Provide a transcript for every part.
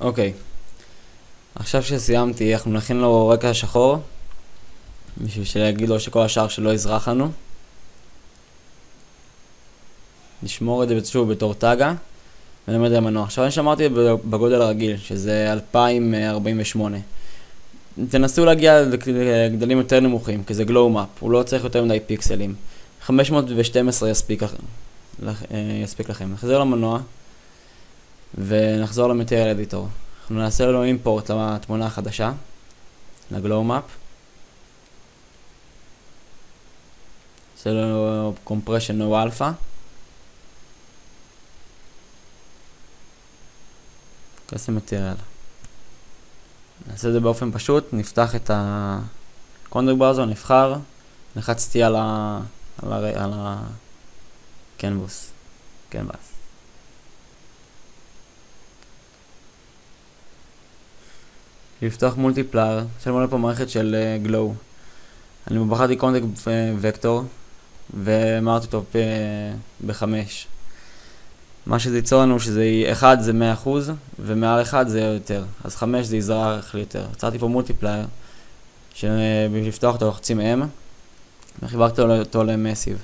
אוקיי, עכשיו שסיימתי, אנחנו נכין לו רקע שחור, בשביל שיגיד לו שכל השאר שלא יזרח לנו. נשמור את זה שוב בתור טאגה, ונלמד על המנוע. עכשיו אני שמרתי בגודל הרגיל, שזה 2048. תנסו להגיע לגדלים יותר נמוכים, כי זה גלואו מאפ, הוא לא צריך יותר מדי פיקסלים. 512 יספיק לכם. נחזור למנוע, ונחזור למטריאל אדיטור. אנחנו נעשה לנו אימפורט לתמונה החדשה, לגלואו מאפ. נעשה לנו compression no alpha. קסם מטריאל. נעשה את זה באופן פשוט, נפתח את הקונטקסט בראוזר, נבחר, לחצתי על הקנבוס, קנבס. לפתוח מולטיפלייר, יש לנו פה מערכת של גלואו. אני בחרתי קונטקסט וקטור, ואמרתי אותו ב5. מה שזה ייצור לנו שזה 1 זה 100% ומעל 1 זה יותר, אז 5 זה יזרח לי יותר. יצרתי פה מולטיפלייר שבשביל לפתוח אותו לוחצים M וחיברתי אותו למסיב.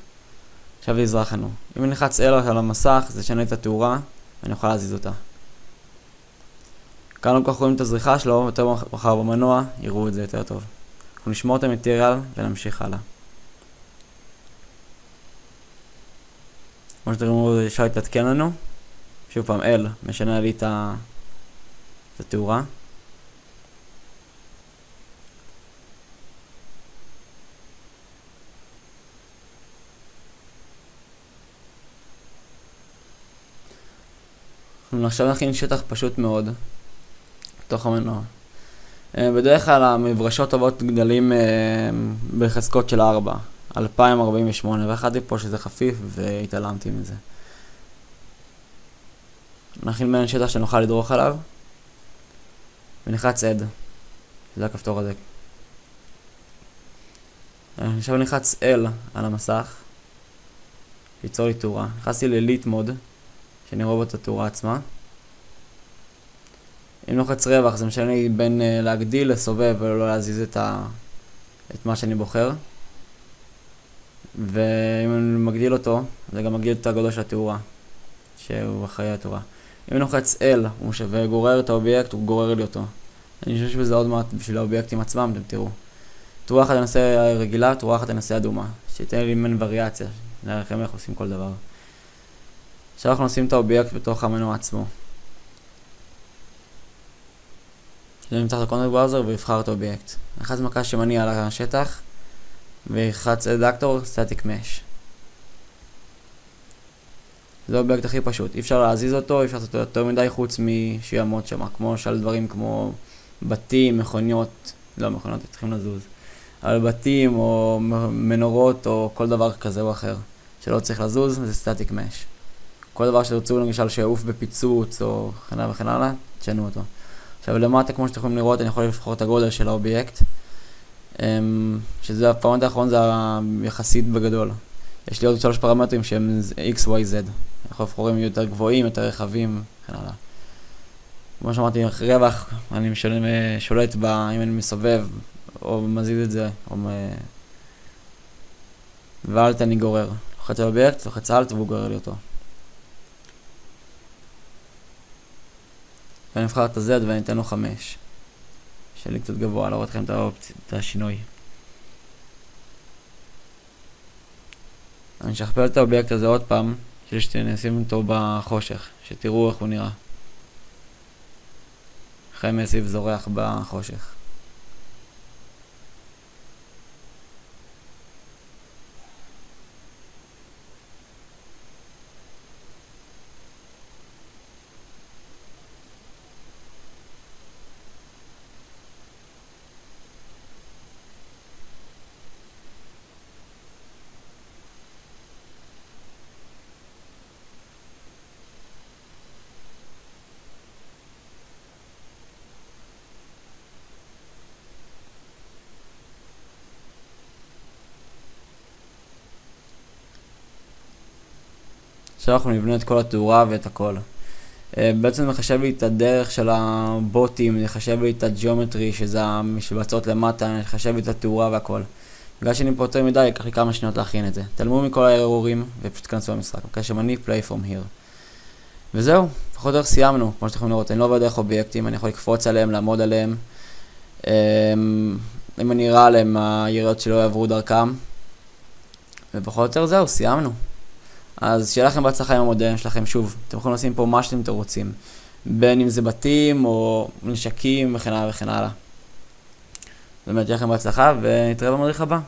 עכשיו זה יזרח לנו. אם אני לחץ L על המסך זה שנה את התאורה ואני אוכל להזיז אותה. כאן לא כל כך רואים את הזריחה שלו, יותר מחר במנוע יראו את זה יותר טוב. אנחנו נשמור את המטריאל ונמשיך הלאה. כמו שתראו, אפשר להתעדכן לנו. שוב פעם, L משנה לי את התאורה. אנחנו עכשיו נכין שטח פשוט מאוד בתוך המנוע. בדרך כלל המברשות טובות גדלים בחזקות של 4, 2048, ואחדתי פה שזה חפיף והתעלמתי מזה. נכין בין שטח שנוכל לדרוך עליו ונלחץ Add, זה הכפתור הזה. עכשיו נלחץ L על המסך, ליצור לי תאורה. נכנסתי לליט מוד, שאני רואה בו את התאורה עצמה. אם לוחץ רווח זה משנה לי בין להגדיל, לסובב ולא להזיז את מה שאני בוחר. ואם אני מגדיל אותו, זה גם מגדיל את הגודל של התאורה, שהוא אחראי התאורה. אם אני לוחץ L וגורר את האובייקט, הוא גורר לי אותו. אני חושב שזה עוד מעט בשביל האובייקטים עצמם, אתם תראו. תאורה אחת אני אנסה רגילה, תאורה אחת אני אנסה אדומה. שתהיה לי מן וריאציה, נראה לכם איך עושים כל דבר. עכשיו אנחנו נשים את האובייקט בתוך המנוע עצמו. אני נמצא את הקונטקסט בראוזר ויבחר את האובייקט. לחץ מקש ימני על השטח ולחץ אדקטור סטטיק מש. זה האובייקט הכי פשוט. אי אפשר להזיז אותו, אי אפשר לעשות יותר מדי חוץ משיעמוד שם. כמו של דברים כמו בתים, מכוניות, לא מכוניות, צריכים לזוז. על בתים או מנורות או כל דבר כזה או אחר שלא צריך לזוז, זה סטטיק מש. כל דבר שתרצו למשל שיעוף בפיצוץ או וכן הלאה וכן הלאה, תשנו אותו. עכשיו למטה כמו שאתם יכולים לראות אני יכול לבחור את הגודל של האובייקט, שזה הפרמטר האחרון זה יחסית בגדול. יש לי עוד 3 פרמטרים שהם X, Y, Z. אני יכול לבחור אם יותר גבוהים, יותר רחבים וכן הלאה. כמו שאמרתי, רווח אני שולט אם אני מסובב או מזיז את זה ואלט אני גורר. לוחץ על האובייקט, לוחץ אלט והוא גורר לי אותו. ואני אבחר את ה-Z ואני אתן לו 5. שלי קצת גבוה, להראות לכם את השינוי. אני אשכפל את האובייקט הזה עוד פעם, כדי שנשים אותו בחושך, שתראו איך הוא נראה. אחרי מסיב זורח בחושך. עכשיו אנחנו נבנה את כל התאורה ואת הכל. בעצם מחשב לי את הדרך של הבוטים, מחשב לי את הג'יאומטרי, שזה המשבצות למטה, מחשב לי את התאורה והכל. בגלל שאני פה יותר מדי, ייקח לי כמה שניות להכין את זה. תעלמו מכל האירורים ופשוט כנסו למשחק. אוקיי, שמני play from here. וזהו, פחות או יותר סיימנו, כמו שאתם יכולים לראות. אני לא עובד דרך אובייקטים, אני יכול לקפוץ עליהם, לעמוד עליהם. אם אני אראה עליהם, היריות שלא יעברו דרכם. ופחות או יותר זהו, סיימנו. אז שיהיה לכם בהצלחה עם המודלים שלכם. שוב, אתם יכולים לשים פה מה שאתם רוצים. בין אם זה בתים או נשקים וכן הלאה וכן הלאה. באמת, שיהיה לכם בהצלחה ונתראה במדריך הבא.